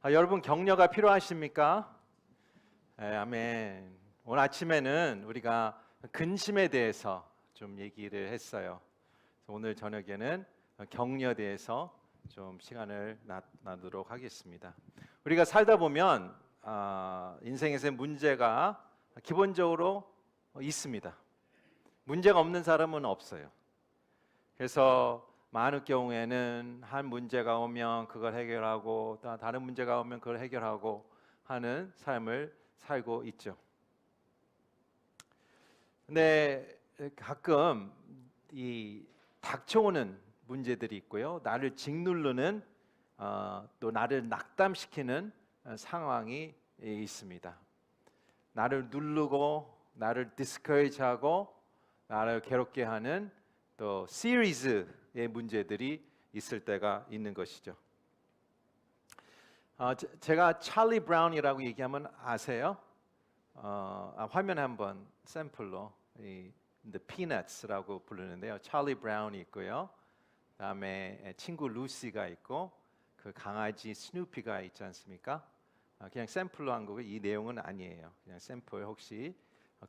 여러분 격려가 필요하십니까? 아멘. 오늘 아침에는 우리가 근심에 대해서 좀 얘기를 했어요. 오늘 저녁에는 격려에 대해서 좀 시간을 나누도록 하겠습니다. 우리가 살다 보면 인생에서 문제가 기본적으로 있습니다. 문제가 없는 사람은 없어요. 그래서 많은 경우에는 한 문제가 오면 그걸 해결하고 또 다른 문제가 오면 그걸 해결하고 하는 삶을 살고 있죠. 근데 가끔 이 닥쳐오는 문제들이 있고요. 나를 짓누르는 또 나를 낙담시키는 상황이 있습니다. 나를 누르고 나를 디스커리지하고 나를 괴롭게 하는 또 시리즈의 문제들이 있을 때가 있는 것이죠. 제가 찰리 브라운이라고 얘기하면 아세요? 화면에 한번 샘플로 The Peanuts라고 부르는데요. 찰리 브라운이 있고요. 그다음에 친구 루시가 있고 그 강아지 스누피가 있지 않습니까? 그냥 샘플로 한 거고 이 내용은 아니에요. 그냥 샘플 혹시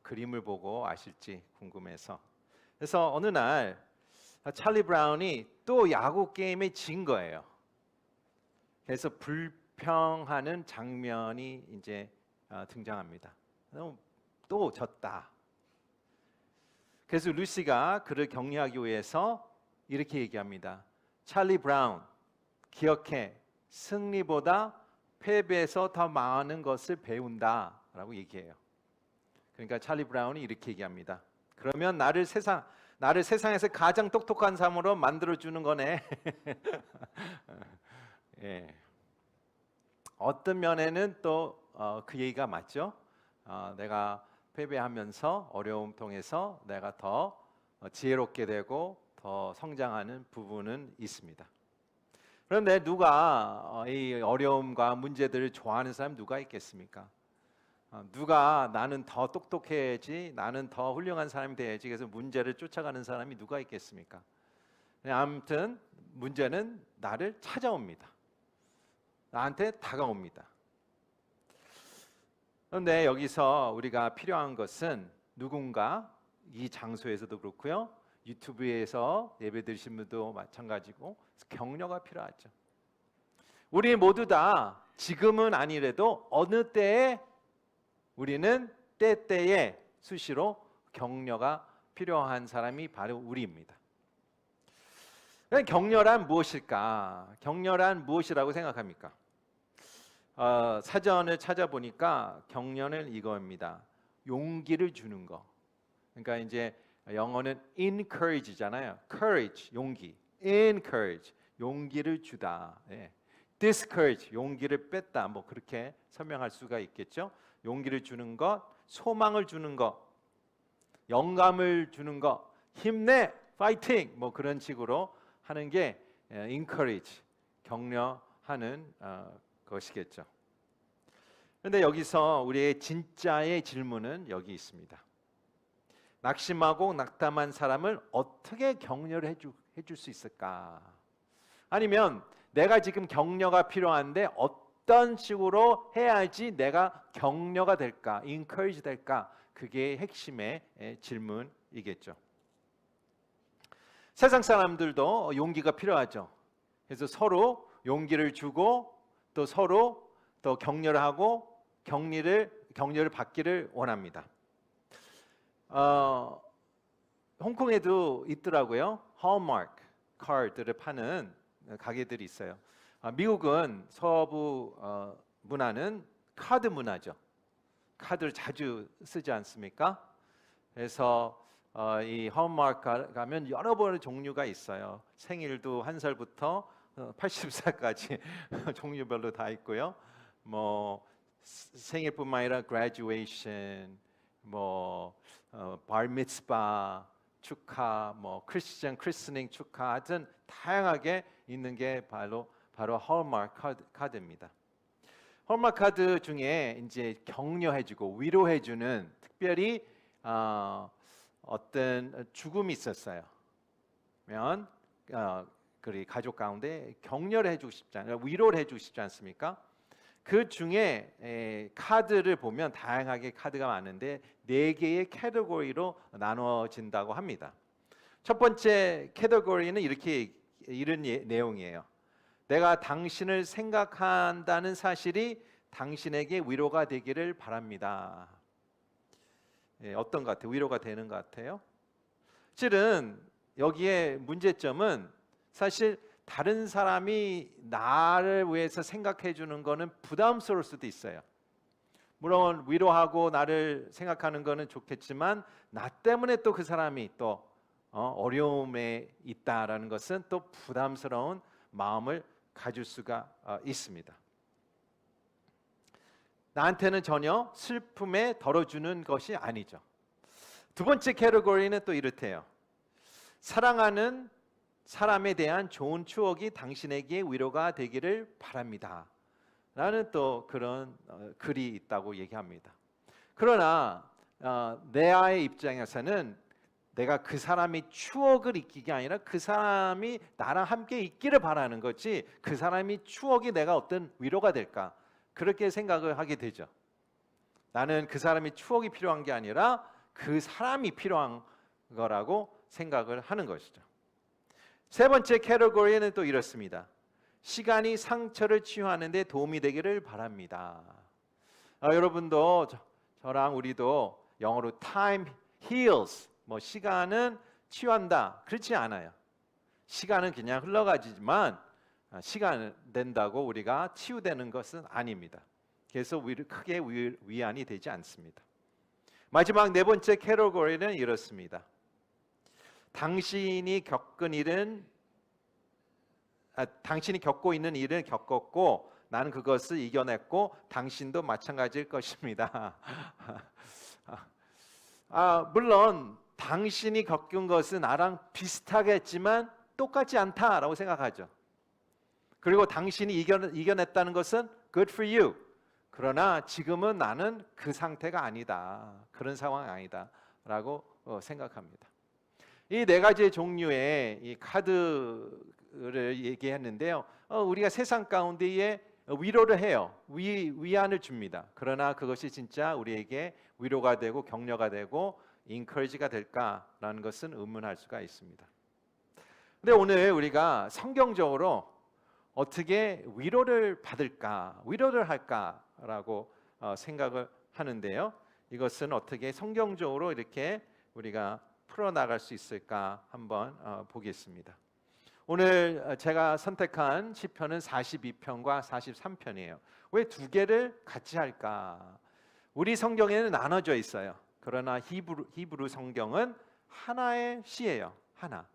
그림을 보고 아실지 궁금해서. 그래서 어느 날 찰리 브라운이 또 야구 게임에 진 거예요. 그래서 불평하는 장면이 이제 등장합니다. 또 졌다. 그래서 루시가 그를 격려하기 위해서 이렇게 얘기합니다. 찰리 브라운, 기억해. 승리보다 패배에서 더 많은 것을 배운다라고 얘기해요. 그러니까 찰리 브라운이 이렇게 얘기합니다. 그러면 나를 세상에서 가장 똑똑한 사람으로 만들어주는 거네. 예. 어떤 면에는 또 그 얘기가 맞죠. 내가 패배하면서 어려움 통해서 내가 더 지혜롭게 되고 더 성장하는 부분은 있습니다. 그런데 누가 이 어려움과 문제들을 좋아하는 사람 누가 있겠습니까? 누가 나는 더 똑똑해야지, 나는 더 훌륭한 사람이 돼야지 그래서 문제를 쫓아가는 사람이 누가 있겠습니까? 아무튼 문제는 나를 찾아옵니다. 나한테 다가옵니다. 그런데 여기서 우리가 필요한 것은 누군가 이 장소에서도 그렇고요. 유튜브에서 예배 드리신 분도 마찬가지고 격려가 필요하죠. 우리 모두 다 지금은 아니래도 어느 때에 우리는 때때에 수시로 격려가 필요한 사람이 바로 우리입니다. 격려란 무엇일까? 격려란 무엇이라고 생각합니까? 사전을 찾아보니까 격려는 이거입니다. 용기를 주는 거. 그러니까 이제 영어는 encourage잖아요. courage, 용기. encourage, 용기를 주다. 예. discourage, 용기를 뺐다. 뭐 그렇게 설명할 수가 있겠죠. 용기를 주는 것, 소망을 주는 것, 영감을 주는 것, 힘내, 파이팅. 뭐 그런 식으로 하는 게 encourage, 격려하는 것이겠죠. 그런데 여기서 우리의 진짜의 질문은 여기 있습니다. 낙심하고 낙담한 사람을 어떻게 격려를 해줄 수 있을까? 아니면 내가 지금 격려가 필요한데 어떤 식으로 해야지 내가 격려가 될까? encourage 될까? 그게 핵심의 질문이겠죠. 세상 사람들도 용기가 필요하죠. 그래서 서로 용기를 주고 또 서로 또 격려를 하고 격려를 받기를 원합니다. 홍콩에도 있더라고요. Hallmark 카드를 파는 가게들이 있어요. 미국은 서부 문화는 카드 문화죠. 카드를 자주 쓰지 않습니까? 그래서 이 Hallmark 가면 여러 번의 종류가 있어요. 생일도 1살부터 80살까지 종류별로 다 있고요. 뭐 생일뿐만 아니라 graduation, 뭐 bar mitzvah 축하, 뭐 크리스천 크리스닝 축하, 하여튼 다양하게 있는 게 바로 홀마크 카드입니다. 홀마크 카드 중에 이제 격려해주고 위로해주는 특별히 어떤 죽음이 있었어요. 면 그 가족 가운데 격려를 해주고 싶지 않아요. 위로를 해주고 싶지 않습니까? 그 중에 카드를 보면 다양하게 카드가 많은데 4개의 카테고리로 나눠진다고 합니다. 첫 번째 카테고리는 이런 내용이에요. 내가 당신을 생각한다는 사실이 당신에게 위로가 되기를 바랍니다. 어떤 것 같아요? 위로가 되는 것 같아요? 실은 여기에 문제점은 사실 다른 사람이 나를 위해서 생각해 주는 거는 부담스러울 수도 있어요. 물론 위로하고 나를 생각하는 거는 좋겠지만 나 때문에 또 그 사람이 또 어려움에 있다라는 것은 또 부담스러운 마음을 가질 수가 있습니다. 나한테는 전혀 슬픔에 덜어주는 것이 아니죠. 두 번째 카테고리는 또 이렇대요. 사랑하는 사람에 대한 좋은 추억이 당신에게 위로가 되기를 바랍니다. 라는 또 그런 글이 있다고 얘기합니다. 그러나 내아의 입장에서는 내가 그 사람이 추억을 잊기가 아니라 그 사람이 나랑 함께 있기를 바라는 거지 그 사람이 추억이 내가 어떤 위로가 될까 그렇게 생각을 하게 되죠. 나는 그 사람이 추억이 필요한 게 아니라 그 사람이 필요한 거라고 생각을 하는 것이죠. 세 번째 카테고리는 또 이렇습니다. 시간이 상처를 치유하는 데 도움이 되기를 바랍니다. 여러분도 저랑 우리도 영어로 time heals, 시간은 치유한다. 그렇지 않아요. 시간은 그냥 흘러가지만 시간 된다고 우리가 치유되는 것은 아닙니다. 그래서 크게 위안이 되지 않습니다. 마지막 네 번째 카테고리는 이렇습니다. 당신이 겪고 있는 일을 겪었고 나는 그것을 이겨냈고 당신도 마찬가지일 것입니다. 물론 당신이 겪은 것은 나랑 비슷하겠지만 똑같지 않다라고 생각하죠. 그리고 당신이 이겨냈다는 것은 good for you. 그러나 지금은 나는 그 상태가 아니다. 그런 상황이 아니다라고 생각합니다. 이 네 가지 종류의 이 카드를 얘기했는데요. 우리가 세상 가운데에 위로를 해요. 위안을 줍니다. 그러나 그것이 진짜 우리에게 위로가 되고 격려가 되고 인커리지가 될까라는 것은 의문할 수가 있습니다. 근데 오늘 우리가 성경적으로 어떻게 위로를 받을까, 위로를 할까라고 생각을 하는데요. 이것은 어떻게 성경적으로 이렇게 우리가 풀어나갈 수 있을까 한번 보겠습니다. 오늘 제가 선택한 시편은 42편과 43편이에요. 왜 두 개를 같이 할까? 우리 성경에는 나눠져 있어요. 그러나 히브리 성경은 하나의 시예요. 하나.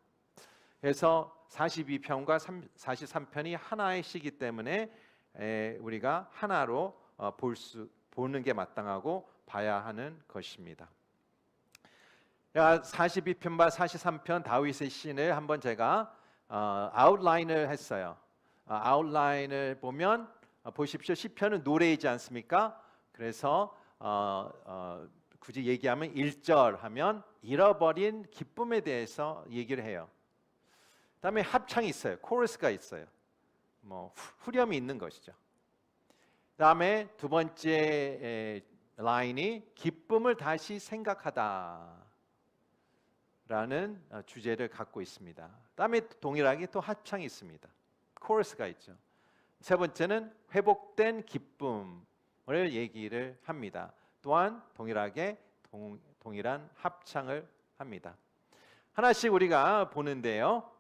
그래서 42편과 43편이 하나의 시기 때문에 우리가 하나로 보는 게 마땅하고 봐야 하는 것입니다. 42편과 43편 다윗의 시를 한번 제가 아웃라인을 했어요. 아웃라인을 보면 보십시오. 시편은 노래이지 않습니까? 그래서 굳이 얘기하면 1절 하면 잃어버린 기쁨에 대해서 얘기를 해요. 그다음에 합창이 있어요. 코러스가 있어요. 후렴이 있는 것이죠. 그다음에 두 번째 라인이 기쁨을 다시 생각하다 라는 주제를 갖고 있습니다. 그다음에 동일하게 또 합창이 있습니다. 코러스가 있죠. 세 번째는 회복된 기쁨을 얘기를 합니다. 또한 동일하게 동일한 합창을 합니다. 하나씩 우리가 보는데요.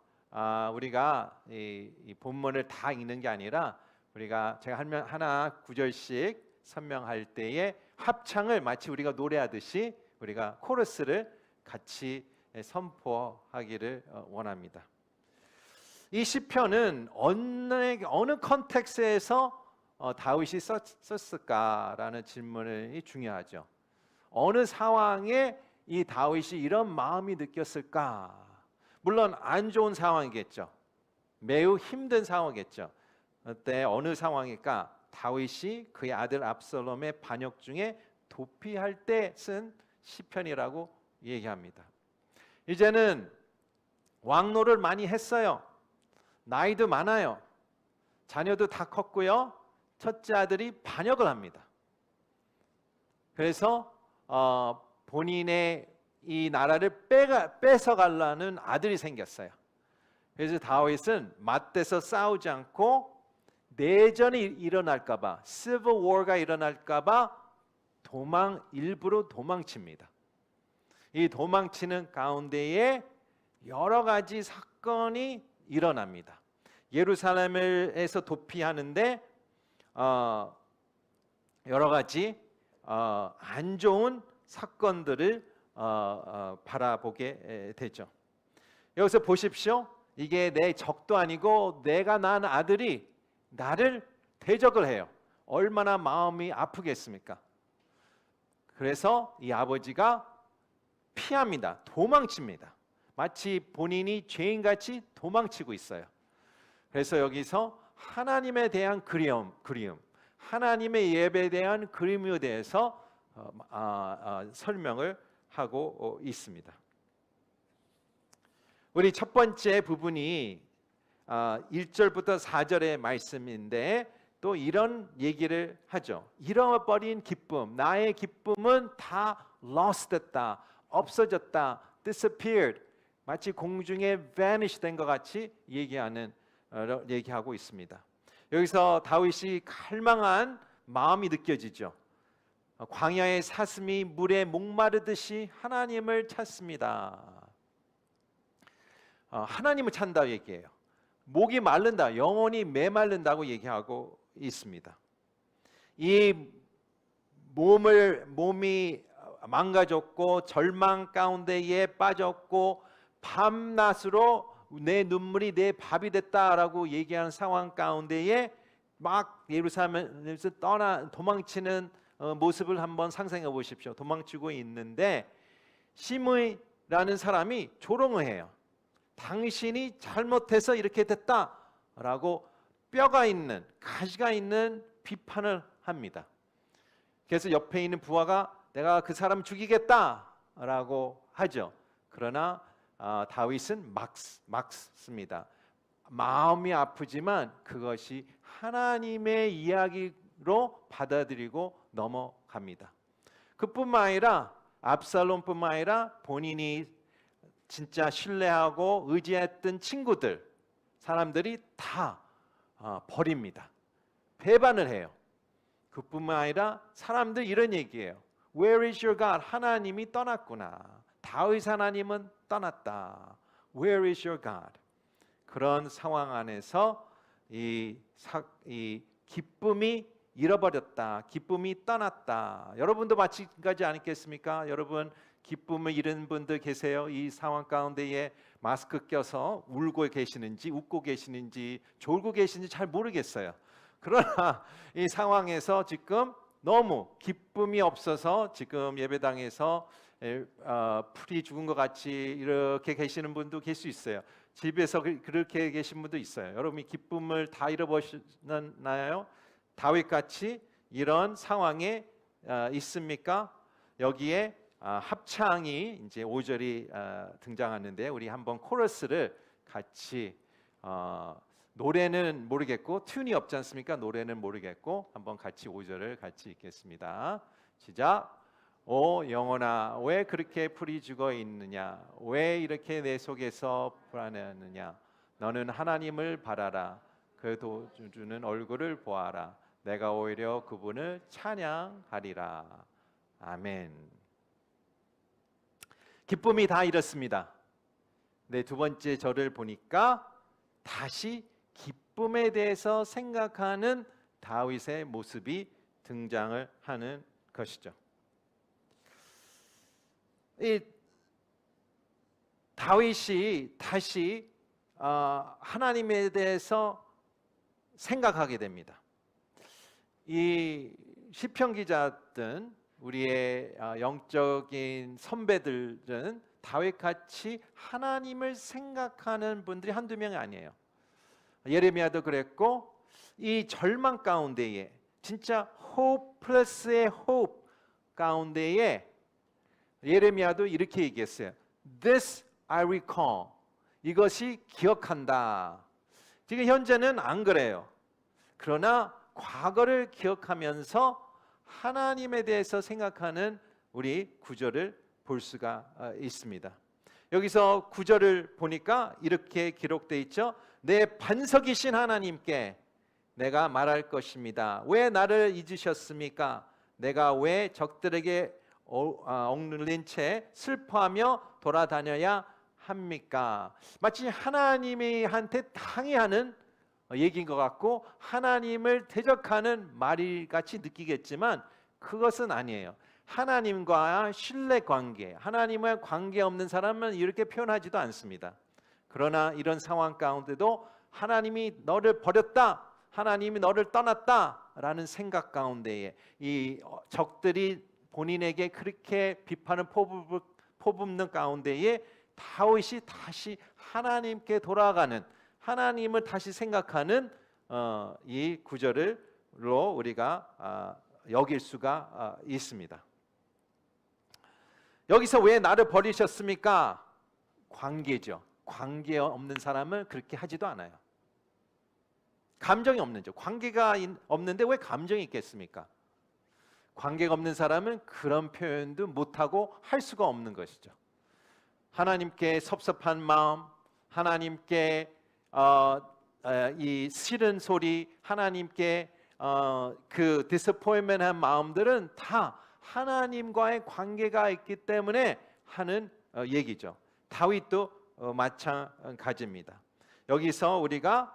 우리가 이 본문을 다 읽는 게 아니라 우리가 제가 하나 구절씩 설명할 때에 합창을 마치 우리가 노래하듯이 우리가 코러스를 같이 선포하기를 원합니다. 이 시편은 어느 컨텍스트에서 다윗이 썼을까라는 질문이 중요하죠. 어느 상황에 이 다윗이 이런 마음이 느꼈을까? 물론 안 좋은 상황이겠죠. 매우 힘든 상황이겠죠. 그때 어느 상황일까? 다윗이 그의 아들 압살롬의 반역 중에 도피할 때 쓴 시편이라고 얘기합니다. 이제는 왕노를 많이 했어요. 나이도 많아요. 자녀도 다 컸고요. 첫째 아들이 반역을 합니다. 그래서 본인의 이 나라를 뺏어가려는 아들이 생겼어요. 그래서 다윗은 맞대서 싸우지 않고 내전이 일어날까봐, Civil War가 일어날까봐 일부러 도망칩니다. 이 도망치는 가운데에 여러 가지 사건이 일어납니다. 예루살렘에서 도피하는데 여러 가지 안 좋은 사건들을 바라보게 되죠. 여기서 보십시오. 이게 내 적도 아니고 내가 낳은 아들이 나를 대적을 해요. 얼마나 마음이 아프겠습니까? 그래서 이 아버지가 피합니다. 도망칩니다. 마치 본인이 죄인같이 도망치고 있어요. 그래서 여기서 하나님에 대한 그리움, 하나님의 예배에 대한 그림에 대해서 설명을 하고 있습니다. 우리 첫 번째 부분이 1절부터 4절의 말씀인데 또 이런 얘기를 하죠. 잃어버린 기쁨, 나의 기쁨은 다 lost 됐다, 없어졌다, disappeared, 마치 공중에 vanish 된 것 같이 얘기하고 있습니다. 여기서 다윗이 갈망한 마음이 느껴지죠. 광야의 사슴이 물에 목마르듯이 하나님을 찾습니다. 하나님을 찾는다 얘기해요. 목이 마른다, 영혼이 메마른다고 얘기하고 있습니다. 이 몸이 망가졌고 절망 가운데에 빠졌고 밤낮으로 내 눈물이 내 밥이 됐다라고 얘기하는 상황 가운데에 막 예루살렘에서 도망치는 모습을 한번 상상해 보십시오. 도망치고 있는데 시므이라는 사람이 조롱을 해요. 당신이 잘못해서 이렇게 됐다라고 뼈가 있는, 가시가 있는 비판을 합니다. 그래서 옆에 있는 부하가 내가 그 사람 죽이겠다라고 하죠. 그러나 다윗은 막습니다. 마음이 아프지만 그것이 하나님의 이야기로 받아들이고 넘어갑니다. 그뿐만 아니라 압살롬뿐만 아니라 본인이 진짜 신뢰하고 의지했던 친구들, 사람들이 다 버립니다. 배반을 해요. 그뿐만 아니라 사람들 이런 얘기예요. Where is your God? 하나님이 떠났구나. 다윗 하나님은 떠났다. Where is your God? 그런 상황 안에서 이 기쁨이 잃어버렸다. 기쁨이 떠났다. 여러분도 마찬가지 아니겠습니까? 여러분 기쁨을 잃은 분들 계세요? 이 상황 가운데에 마스크 껴서 울고 계시는지 웃고 계시는지 졸고 계시는지 잘 모르겠어요. 그러나 이 상황에서 지금 너무 기쁨이 없어서 지금 예배당에서 풀이 죽은 것 같이 이렇게 계시는 분도 계실 수 있어요. 집에서 그렇게 계신 분도 있어요. 여러분이 기쁨을 다 잃어버리셨나요? 다윗같이 이런 상황에 있습니까? 여기에 합창이 이제 5절이 등장하는데 우리 한번 코러스를 같이 노래는 모르겠고 튠이 없지 않습니까? 노래는 모르겠고 한번 같이 5절을 같이 읽겠습니다. 시작. 오 영혼아 왜 그렇게 풀이 죽어 있느냐? 왜 이렇게 내 속에서 불안해하느냐? 너는 하나님을 바라라. 그 도주는 얼굴을 보아라. 내가 오히려 그분을 찬양하리라. 아멘. 기쁨이 다 잃었습니다. 네, 두 번째 절을 보니까 다시 기쁨에 대해서 생각하는 다윗의 모습이 등장을 하는 것이죠. 이 다윗이 다시 하나님에 대해서 생각하게 됩니다. 이 시편 기자든 우리의 영적인 선배들은 다윗같이 하나님을 생각하는 분들이 한두 명이 아니에요. 예레미야도 그랬고 이 절망 가운데에 진짜 hopeless의 hope 가운데에 예레미야도 이렇게 얘기했어요. This I recall. 이것이 기억한다. 지금 현재는 안 그래요. 그러나 과거를 기억하면서 하나님에 대해서 생각하는 우리 구절을 볼 수가 있습니다. 여기서 구절을 보니까 이렇게 기록되어 있죠. 내 반석이신 하나님께 내가 말할 것입니다. 왜 나를 잊으셨습니까? 내가 왜 적들에게 억눌린 채 슬퍼하며 돌아다녀야 합니까? 마치 하나님이 한테 당해하는 얘기인 것 같고 하나님을 대적하는 말이같이 느끼겠지만 그것은 아니에요. 하나님과 신뢰 관계, 하나님과 관계 없는 사람은 이렇게 표현하지도 않습니다. 그러나 이런 상황 가운데도 하나님이 너를 버렸다, 하나님이 너를 떠났다 라는 생각 가운데에 이 적들이 본인에게 그렇게 비판을 퍼붓는 가운데에 다윗이 다시 하나님께 돌아가는, 하나님을 다시 생각하는 이 구절로 우리가 여길 수가 있습니다. 여기서 왜 나를 버리셨습니까? 관계죠. 관계 없는 사람은 그렇게 하지도 않아요. 감정이 없는 죠. 관계가 없는데 왜 감정이 있겠습니까? 관계가 없는 사람은 그런 표현도 못하고 할 수가 없는 것이죠. 하나님께 섭섭한 마음, 하나님께 이 싫은 소리, 하나님께 그 disappointment한 마음들은 다 하나님과의 관계가 있기 때문에 하는 얘기죠. 다윗도 마찬가지입니다. 여기서 우리가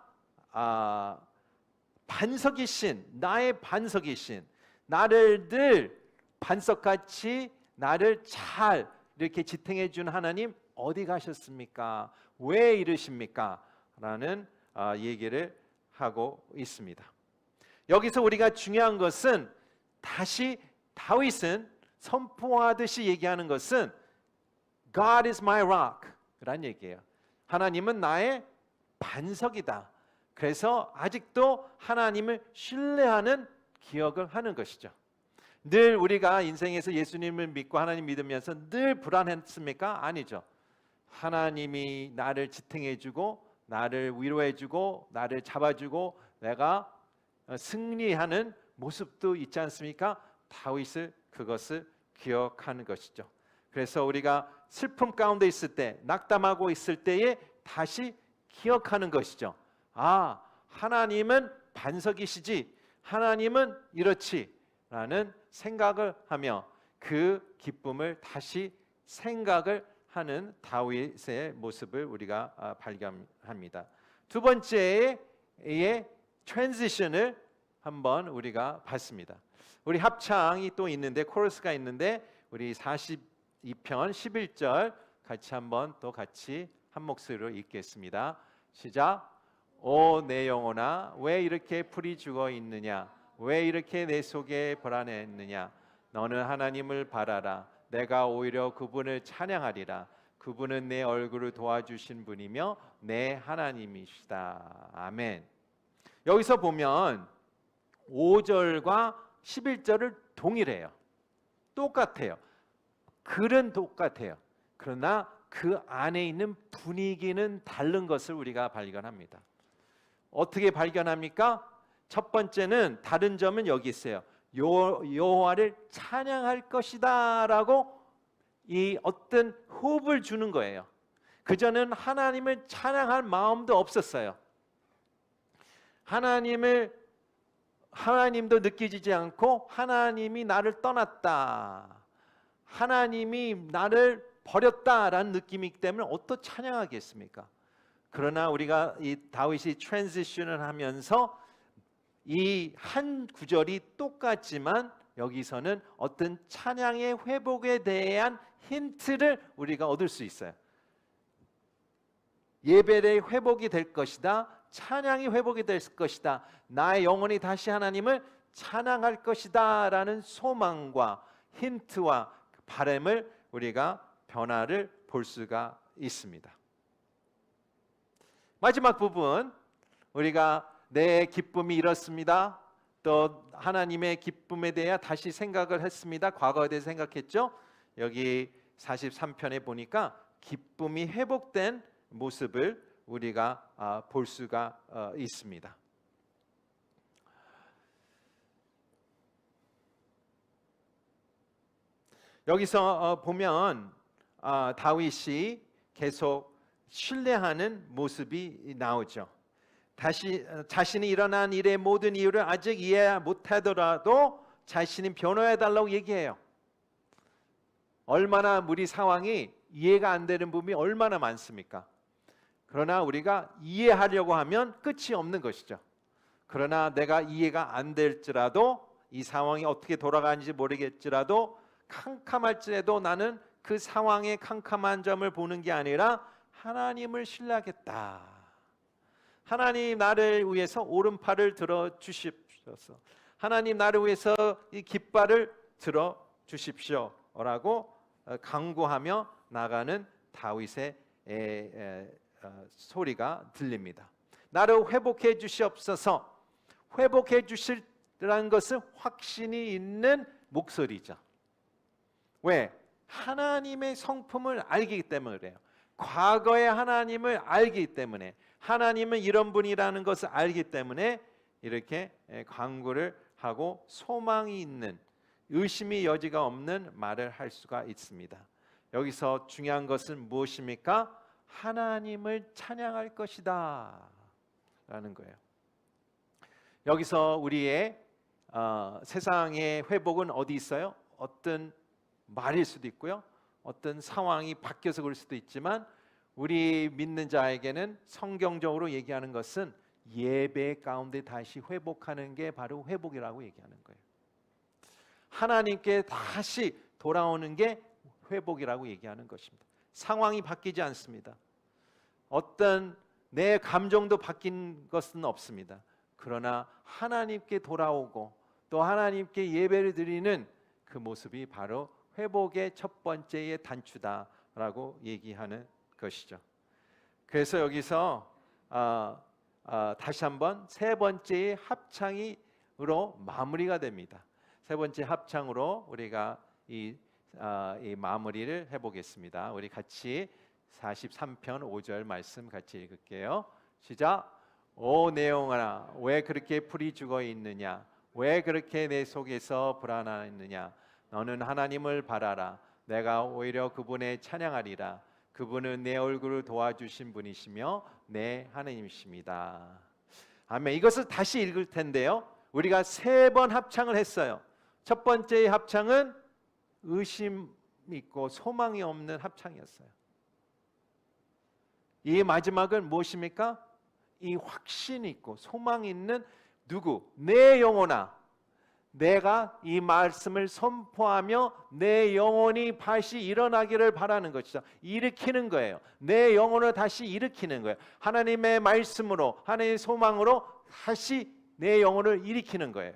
반석이신, 나의 반석이신, 나를 늘 반석같이 나를 잘 이렇게 지탱해 준 하나님 어디 가셨습니까? 왜 이러십니까? 라는 얘기를 하고 있습니다. 여기서 우리가 중요한 것은 다시 다윗은 선포하듯이 얘기하는 것은 God is my rock 라는 얘기예요. 하나님은 나의 반석이다. 그래서 아직도 하나님을 신뢰하는 기억을 하는 것이죠. 늘 우리가 인생에서 예수님을 믿고 하나님 믿으면서 늘 불안했습니까? 아니죠. 하나님이 나를 지탱해주고 나를 위로해주고 나를 잡아주고 내가 승리하는 모습도 있지 않습니까? 다윗을 그것을 기억하는 것이죠. 그래서 우리가 슬픔 가운데 있을 때, 낙담하고 있을 때에 다시 기억하는 것이죠. 아, 하나님은 반석이시지, 하나님은 이렇지 라는 생각을 하며 그 기쁨을 다시 생각을 하는 다윗의 모습을 우리가 발견합니다. 두 번째의 트랜지션을 한번 우리가 봤습니다. 우리 합창이 또 있는데, 코러스가 있는데 우리 42편 11절 같이 한번 또 같이 한 목소리로 읽겠습니다. 시작. 오 내 영혼아 왜 이렇게 풀이 죽어 있느냐, 왜 이렇게 내 속에 불안해했느냐. 너는 하나님을 바라라. 내가 오히려 그분을 찬양하리라. 그분은 내 얼굴을 도와주신 분이며 내 하나님이시다. 아멘. 여기서 보면 5절과 11절을 동일해요. 똑같아요. 글은 똑같아요. 그러나 그 안에 있는 분위기는 다른 것을 우리가 발견합니다. 어떻게 발견합니까? 첫 번째는 다른 점은 여기 있어요. 여호와를 찬양할 것이다 라고 이 어떤 호흡을 주는 거예요. 그전엔 하나님을 찬양할 마음도 없었어요. 하나님도 느끼지 않고 하나님이 나를 떠났다, 하나님이 나를 버렸다라는 느낌이기 때문에 어떻게 찬양하겠습니까? 그러나 우리가 이 다윗이 트랜지션을 하면서 이 한 구절이 똑같지만 여기서는 어떤 찬양의 회복에 대한 힌트를 우리가 얻을 수 있어요. 예배의 회복이 될 것이다, 찬양이 회복이 될 것이다, 나의 영혼이 다시 하나님을 찬양할 것이다 라는 소망과 힌트와 바람을 우리가 변화를 볼 수가 있습니다. 마지막 부분, 우리가 내 기쁨이 이렇습니다, 또 하나님의 기쁨에 대해 다시 생각을 했습니다. 과거에 대해 생각했죠. 여기 43편에 보니까 기쁨이 회복된 모습을 우리가 볼 수가 있습니다. 여기서 보면 다윗이 계속 신뢰하는 모습이 나오죠. 다시 자신이 일어난 일의 모든 이유를 아직 이해 못하더라도 자신이 변호해달라고 얘기해요. 얼마나 우리 상황이 이해가 안 되는 부분이 얼마나 많습니까? 그러나 우리가 이해하려고 하면 끝이 없는 것이죠. 그러나 내가 이해가 안 될지라도, 이 상황이 어떻게 돌아가는지 모르겠지라도, 캄캄할지라도 나는 그 상황의 캄캄한 점을 보는 게 아니라 하나님을 신뢰하겠다. 하나님 나를 위해서 오른팔을 들어 주십시오. 하나님 나를 위해서 이 깃발을 들어 주십시오라고 간구하며 나가는 다윗의 소리가 들립니다. 나를 회복해 주시옵소서. 회복해 주시라는 것은 확신이 있는 목소리죠. 왜? 하나님의 성품을 알기 때문에 그래요. 과거의 하나님을 알기 때문에, 하나님은 이런 분이라는 것을 알기 때문에 이렇게 간구를 하고 소망이 있는, 의심의 여지가 없는 말을 할 수가 있습니다. 여기서 중요한 것은 무엇입니까? 하나님을 찬양할 것이다 라는 거예요. 여기서 우리의 세상의 회복은 어디 있어요? 어떤 말일 수도 있고요, 어떤 상황이 바뀌어서 그럴 수도 있지만, 우리 믿는 자에게는 성경적으로 얘기하는 것은 예배 가운데 다시 회복하는 게 바로 회복이라고 얘기하는 거예요. 하나님께 다시 돌아오는 게 회복이라고 얘기하는 것입니다. 상황이 바뀌지 않습니다. 어떤 내 감정도 바뀐 것은 없습니다. 그러나 하나님께 돌아오고 또 하나님께 예배를 드리는 그 모습이 바로 회복의 첫 번째의 단추다라고 얘기하는 것이죠. 그래서 여기서 다시 한번 세 번째의 합창으로 마무리가 됩니다. 세 번째 합창으로 우리가 이 마무리를 해보겠습니다. 우리 같이 43편 5절 말씀 같이 읽을게요. 시작. 오 내 영혼아, 왜 그렇게 풀이 죽어 있느냐? 왜 그렇게 내 속에서 불안하느냐? 너는 하나님을 바라라. 내가 오히려 그분의 찬양하리라. 그분은 내 얼굴을 도와주신 분이시며 내 하나님이십니다. 아멘. 이것을 다시 읽을 텐데요, 우리가 3번 합창을 했어요. 첫 번째의 합창은 의심 있고 소망이 없는 합창이었어요. 이 마지막은 무엇입니까? 이 확신 있고 소망 있는 누구? 내 영혼아, 내가 이 말씀을 선포하며 내 영혼이 다시 일어나기를 바라는 것이죠. 일으키는 거예요. 내 영혼을 다시 일으키는 거예요. 하나님의 말씀으로, 하나님의 소망으로 다시 내 영혼을 일으키는 거예요.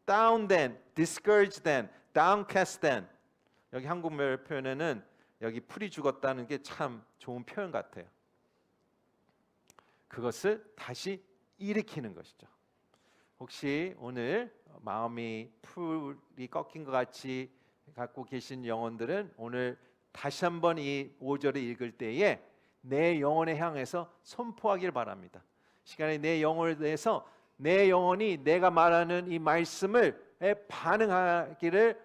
Down then, discouraged then, downcast then. 여기 한국말 표현에는 여기 풀이 죽었다는 게 참 좋은 표현 같아요. 그것을 다시 일으키는 것이죠. 혹시 오늘 마음이 풀이 꺾인 것 같이 갖고 계신 영혼들은 오늘 다시 한번 이 5절을 읽을 때에 내 영혼에 향해서 선포하길 바랍니다. 시간에 내 영혼에 대해서 내 영혼이 내가 말하는 이 말씀을 반응하기를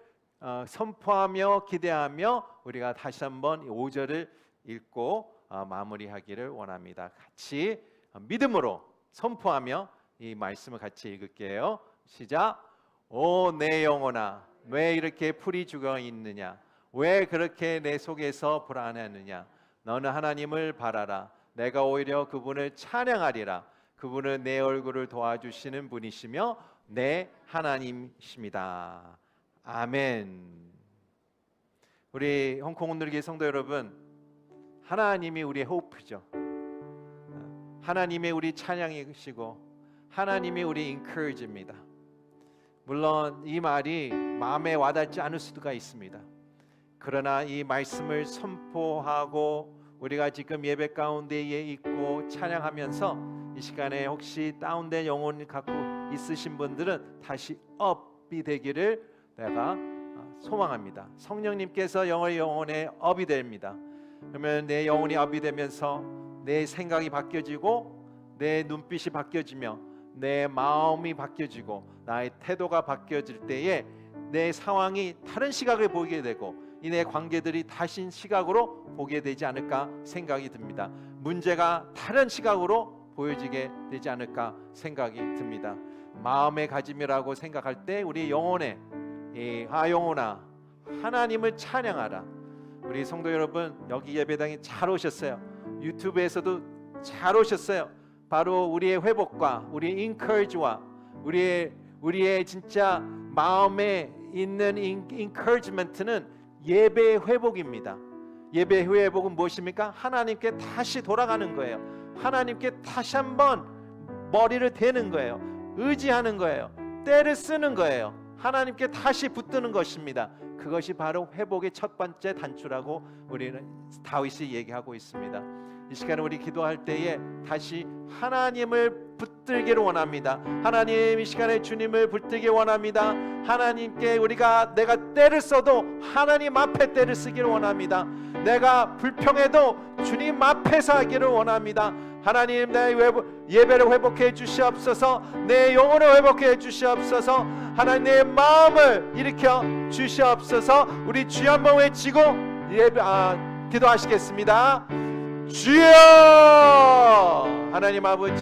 선포하며 기대하며 우리가 다시 한번 이 5절을 읽고 마무리하기를 원합니다. 같이 믿음으로 선포하며 이 말씀을 같이 읽을게요. 시작. 오 내 영혼아, 왜 이렇게 풀이 죽어 있느냐? 왜 그렇게 내 속에서 불안하느냐? 너는 하나님을 바라라. 내가 오히려 그분을 찬양하리라. 그분은 내 얼굴을 도와주시는 분이시며 내 하나님이십니다. 아멘. 우리 홍콩 온누리교회 성도 여러분, 하나님이 우리의 호프죠. 하나님의 우리 찬양이시고 하나님이 우리 인커리지입니다. 물론 이 말이 마음에 와닿지 않을 수가 있습니다. 그러나 이 말씀을 선포하고 우리가 지금 예배 가운데에 있고 찬양하면서 이 시간에 혹시 다운된 영혼 갖고 있으신 분들은 다시 업이 되기를 내가 소망합니다. 성령님께서 영혼의 업이 됩니다. 그러면 내 영혼이 업이 되면서 내 생각이 바뀌어지고 내 눈빛이 바뀌어지며 내 마음이 바뀌어지고 나의 태도가 바뀌어질 때에 내 상황이 다른 시각을 보게 되고 이 내 관계들이 다신 시각으로 보게 되지 않을까 생각이 듭니다. 문제가 다른 시각으로 보여지게 되지 않을까 생각이 듭니다. 마음의 가짐이라고 생각할 때 우리 영혼에 영혼아 하나님을 찬양하라. 우리 성도 여러분, 여기 예배당에 잘 오셨어요. 유튜브에서도 잘 오셨어요. 바로 우리의 회복과 우리의 encourage와 우리의 진짜 마음에 있는 encouragement는 예배의 회복입니다. 예배의 회복은 무엇입니까? 하나님께 다시 돌아가는 거예요. 하나님께 다시 한번 머리를 대는 거예요. 의지하는 거예요. 때를 쓰는 거예요. 하나님께 다시 붙드는 것입니다. 그것이 바로 회복의 첫 번째 단추라고 우리는 다윗이 얘기하고 있습니다. 이 시간에 우리 기도할 때에 다시 하나님을 붙들기를 원합니다. 하나님, 이 시간에 주님을 붙들기 원합니다. 하나님께 내가 때를 써도 하나님 앞에 때를 쓰기를 원합니다. 내가 불평해도 주님 앞에서 하기를 원합니다. 하나님, 내 예배를 회복해 주시옵소서. 내 영혼을 회복해 주시옵소서. 하나님, 내 마음을 일으켜 주시옵소서. 우리 주여 한번 외치고 기도하시겠습니다. 주여! 하나님 아버지,